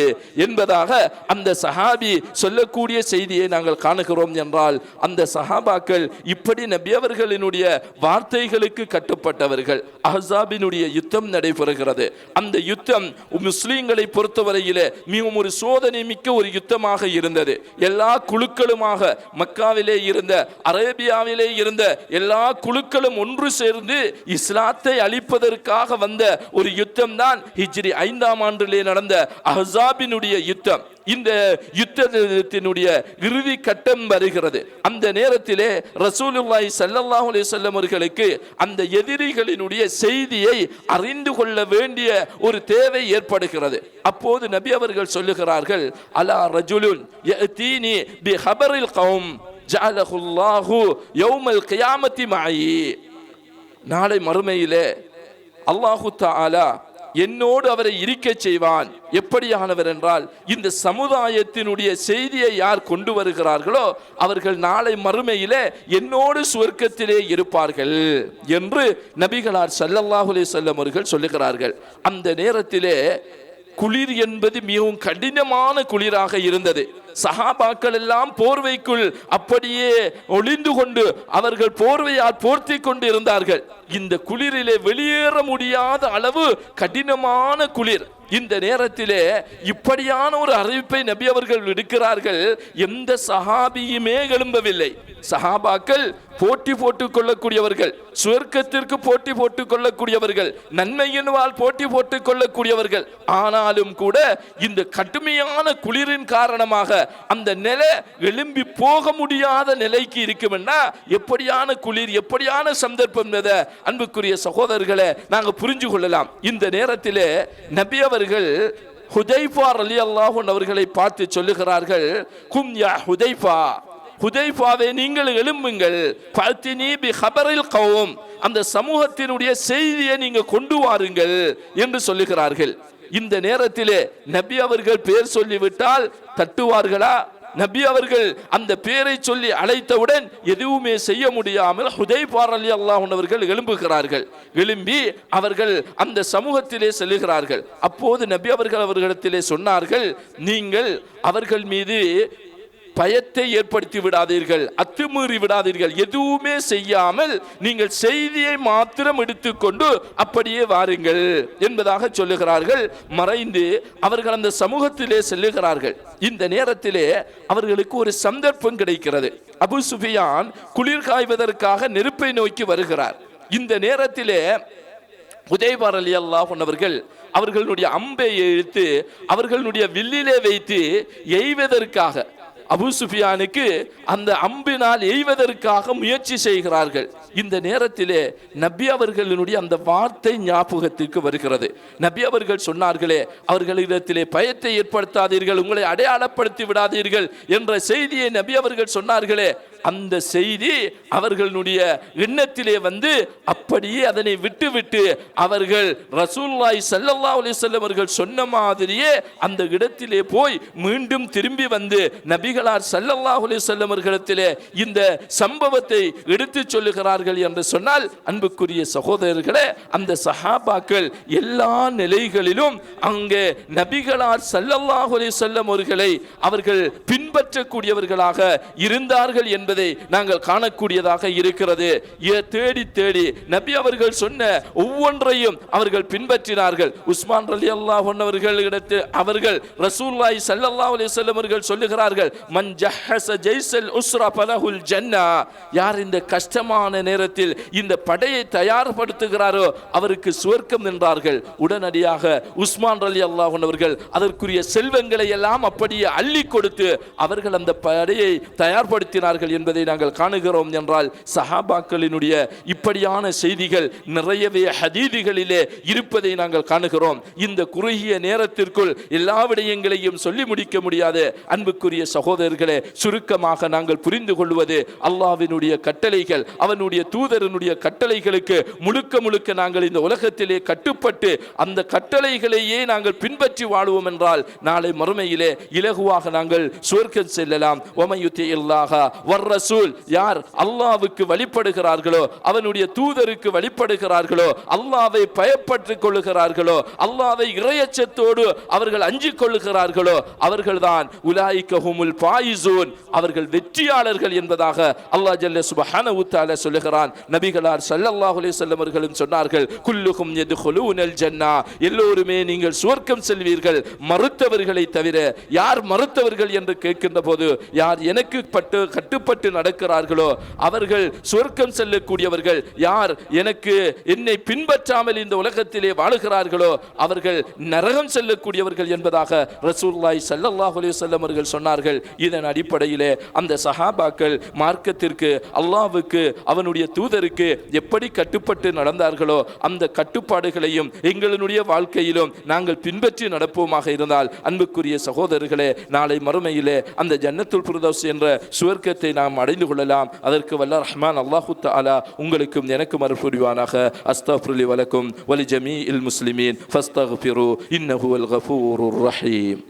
என்பதாக அந்த சஹாபி சொல்லக்கூடிய செய்தியை நாங்கள் காணுகிறோம். என்றால் அந்த சஹாபாக்கள் இப்படி நபி அவர்களினுடைய வார்த்தைகளுக்கு கட்டுப்பட்டவர்கள். அஹ்ஸாபினுடைய யுத்தம் நடைபெறுகிறது. அந்த யுத்தம் முஸ்லிம்களை பொறுத்தவரையிலே மிகவும் ஒரு சோதனை மிக்க ஒரு யுத்தமாக இருந்தது. எல்லா குழுக்களுமாக மக்காவிலே இருந்த, அரேபியாவிலே இருந்த எல்லா குழுக்களும் ஒன்று சேர்ந்து இஸ்லாத்தை அழிப்பதற்காக வந்த ஒரு யுத்தம் தான் ஹிஜ்ரி 5ஆம் ஆண்டிலே நடந்த அஹ்ஸாபினுடைய யுத்தம். இந்த யுத்தத்தினுடைய இறுதி கட்டம் வருகிறது. அந்த நேரத்திலே ரசூலுல்லாஹி ஸல்லல்லாஹு அலைஹி வஸல்லம் அவர்களுக்கு அந்த எதிரிகளினுடைய செய்தியை அறிந்து கொள்ள வேண்டிய ஒரு தேவை ஏற்படுகிறது. அப்போது நபி அவர்கள் சொல்லுகிறார்கள், அலா ரஜுலுன் யஅதீனி பி ஹபரில் கௌம் ஜஅலஹுல்லாஹு யௌமல் கியாமத்தி மஅயி, நாளை மறுமையிலே அல்லாஹு தஆலா என்னோடு அவரை இருக்க செய்வான். எப்படியானவர் என்றால், இந்த சமுதாயத்தினுடைய செய்தியை யார் கொண்டு வருகிறார்களோ அவர்கள் நாளை மறுமையிலே என்னோடு சுவர்க்கத்திலே இருப்பார்கள் என்று நபிகளார் ஸல்லல்லாஹு அலைஹி வஸல்லம் அவர்கள் சொல்லுகிறார்கள். அந்த நேரத்திலே குளிர் என்பது மிகவும் கடினமான குளிராக இருந்தது. சஹாபாக்கள் எல்லாம் போர்வைக்குள் அப்படியே ஒளிந்து கொண்டு அவர்கள் போர்வையால் போர்த்தி கொண்டு இருந்தார்கள். இந்த குளிரிலே வெளியேற முடியாத அளவு கடினமான குளிர். இந்த நேரத்திலே இப்படியான ஒரு அறிவிப்பை நபி அவர்கள் விடுக்கிறார்கள். எந்த சஹாபியுமே எழும்பவில்லை. சஹாபாக்கள் போட்டி போட்டுக் கொள்ளக்கூடியவர்கள், சுவர்க்கத்திற்கு போட்டி போட்டுக் கொள்ளக்கூடியவர்கள், நன்மையின்பால் போட்டி போட்டுக் கொள்ளக்கூடியவர்கள். ஆனாலும் கூட இந்த கடுமையான குளிரின் காரணமாக அந்த நிலை எழும்பி போக முடியாத நிலைக்கு இருக்கும்னா எப்படியான குளிர், எப்படியான சந்தர்ப்பம். அன்புக்குரிய சகோதரர்களை நாங்கள் புரிஞ்சு கொள்ளலாம். இந்த நேரத்திலே நபி அவர்கள் ஹுதைஃபா ரலியல்லாஹு அன்ஹு அவர்களை பார்த்து சொல்லுகிறார்கள், கும் யா ஹுதைஃபா, ஹுதைஃபாவே நீங்கள் எழும்புங்கள், ஃபஅத்தினி பி ஹபரில் கௌம், அந்த சமூகத்தினுடைய செய்தியை நீங்க கொண்டு வாருங்கள் என்று சொல்லுகிறார்கள். இந்த நேரத்திலே நபி அவர்கள் பேர் சொல்லிவிட்டால் தட்டுவார்களா? நபி அவர்கள் அந்த பேரை சொல்லி அழைத்தவுடன் எதுவுமே செய்ய முடியாமல் ஹுதைஃபா ரலியல்லாஹு அன்ஹு அவர்கள் எழும்புகிறார்கள். எழும்பி அவர்கள் அந்த சமூகத்திலே செல்லுகிறார்கள். அப்போது நபி அவர்கள் அவர்களிடத்திலே சொன்னார்கள், நீங்கள் அவர்கள் மீது பயத்தை ஏற்படுத்தி விடாதீர்கள், அத்துமீறி விடாதீர்கள், எதுவுமே செய்யாமல் நீங்கள் செய்தியை மாத்திரம் எடுத்துக்கொண்டு அப்படியே வாருங்கள் என்பதாக சொல்லுகிறார்கள். மறைந்து அவர்கள் அந்த சமூகத்திலே செல்லுகிறார்கள். இந்த நேரத்திலே அவர்களுக்கு ஒரு சந்தர்ப்பம் கிடைக்கிறது. அபூ சுஃபியான் குளிர் காய்வதற்காக நெருப்பை நோக்கி வருகிறார். இந்த நேரத்திலே ஹுதைஃபா ரலியல்லாஹு அன்ஹு அவர்கள் அவர்களுடைய அம்பை எடுத்து அவர்களுடைய வில்லிலே வைத்து எய்வதற்காக அபூ சுஃபியானுக்கு அந்த அம்பினால் எய்வதற்காக முயற்சி செய்கிறார்கள். இந்த நேரத்திலே நபி அவர்களுடைய அந்த வார்த்தை ஞாபகத்திற்கு வருகிறது. நபி அவர்கள் சொன்னார்களே, அவர்களிடத்திலே பயத்தை ஏற்படுத்தாதீர்கள், உங்களை அடையாளப்படுத்தி விடாதீர்கள் என்ற செய்தியை நபி அவர்கள் சொன்னார்களே, அந்த செய்தி அவர்களுடைய எண்ணத்திலே வந்து அப்படியே அதனை விட்டுவிட்டு அவர்கள் ரசூலுல்லாஹி ஸல்லல்லாஹு அலைஹி வஸல்லம் அவர்கள் சொன்ன மாதிரியே அந்த இடத்திலே போய் மீண்டும் திரும்பி வந்து நபிகளார் ஸல்லல்லாஹு அலைஹி வஸல்லம் அவர்களிடத்திலே இந்த சம்பவத்தை எடுத்துச் சொல்லுகிறார்கள் என்று சொன்னால், அன்புக்குரிய சகோதரர்களே, அந்த சஹாபாக்கள் எல்லா நிலைகளிலும் அங்கே நபிகளார் ஸல்லல்லாஹு அலைஹி வஸல்லம் அவர்களை அவர்கள் பின்பற்றக்கூடியவர்களாக இருந்தார்கள் என்பதை நாங்கள் காணக்கூடியதாக இருக்கிறது. தேடி தேடி நபி அவர்கள் சொன்ன ஒவ்வொன்றையும் அவர்கள் பின்பற்றினார்கள். உஸ்மான் ரலியல்லாஹு அன்ஹு அவர்களிடத்து அவர்கள் ரசூலுல்லாஹி ஸல்லல்லாஹு அலைஹி வஸல்லம் அவர்கள் சொல்லுகிறார்கள், மன் ஜஹஸ ஜைஸல் உஸ்ரா ஃபலஹுல் ஜன்னah, யார் இந்த கஷ்டமான நேரத்தில் இந்த படையை தயார்படுத்துகிறாரோ அவருக்கு சுவர்க்கம் என்றார்கள். உடனடியாக உஸ்மான் ரலியல்லாஹு அன்ஹு அவர்கள் அதற்குரிய செல்வங்களை எல்லாம் அப்படியே அள்ளி கொடுத்து அவர்கள் அந்த படையை தயார்படுத்தினார்கள் என்பதை நாங்கள் காணுகிறோம். என்றால் சஹாபாக்களினுடைய இப்படியான செய்திகள் நிறையவே ஹதீதுகளிலே இருப்பதை நாங்கள் காணுகிறோம். இந்த குறுகிய நேரத்திற்குள் எல்லா விடயங்களையும் சொல்லி முடிக்க முடியாது. அன்புக்குரிய சகோதரர்களே, சுருக்கமாக நாங்கள் புரிந்து கொள்வது, அல்லாஹ்வினுடைய கட்டளைகள், அவனுடைய தூதரனுடைய கட்டளைகளுக்கு முழுக்க முழுக்க நாங்கள் இந்த உலகத்திலே கட்டுப்பட்டு அந்த கட்டளைகளையே நாங்கள் பின்பற்றி வாழ்வோம் என்றால் நாளை மறுமையிலே இலகுவாக நாங்கள் சுவர்க்கம் செல்லலாம். யார் அல்லாஹ்வுக்கு வழிபடுகிறார்களோ, அவனுடைய தூதருக்கு வழிபடுகிறார்களோ, அல்லாஹ்வை பயப்பட்டுக் கொள்ளுகிறார்களோ, அல்லாஹ்வை இறையச்சத்தோடு அவர்கள் அஞ்சிக் கொள்ளுகிறார்களோ, அவர்கள்தான் உலாயிக ஹுமுல் ஃபாயிசூன், அவர்கள் வெற்றியாளர்கள் என்பதாக அல்லாஹ் ஜல்ல சுப்ஹானஹு வ தஆலா சொல்லுகிறான். நபிகளார் ஸல்லல்லாஹு அலைஹி வஸல்லம் அவர்களும் சொன்னார்கள், குல்லுகும் யதுகுலூனல் ஜன்னah, எல்லோருமே நீங்கள் சுவர்க்கம் செல்வீர்கள் மறுத்தவர்களை தவிர. யார் மறுத்தவர்கள் என்று கேட்கின்ற போது, யார் எனக்கு கட்டுப்பட்டு நடக்கிறார்களோ அவர்கள் சுவர்க்கம் செல்லக்கூடியவர்கள். யார் என்னை பின்பற்றாமல் இந்த உலகத்திலே வாழுகிறார்களோ அவர்கள் நரகம் செல்லக்கூடியவர்கள் என்பதாக ரசூலுல்லாஹி ஸல்லல்லாஹு அலைஹி வஸல்லம் அவர்கள் சொன்னார்கள். இதன் அடிப்படையிலே அந்த சஹாபாக்கள் மார்க்கத்திற்கு, அல்லாஹ்வுக்கு, அவனுடைய தூதருக்கு எப்படி கட்டுப்பட்டு நடந்தார்களோ அந்த கட்டுப்பாடுகளையும் எங்களுடைய வாழ்க்கையிலும் நாங்கள் பின்பற்றி நடப்போமாக இருந்தால், அன்புக்குரிய சகோதரர்களே, நாளை மறுமையிலே அந்த ஜன்னத்துல் ஃபிர்தௌஸ் என்ற சுவர்க்கத்தை நாம் அடைந்து கொள்ளலாம். அதற்கு வல்ல ரஹ்மான் அல்லாஹு தஆலா உங்களுக்கும் எனக்கும் அருள் புரிவானாக. அஸ்தக்ஃபிருல்லி வலக்கும் வலி ஜமீஇல் முஸ்லிமீன் ஃபஸ்தக்ஃபிரு இன்னஹு வல் கஃபூருர் ரஹீம்.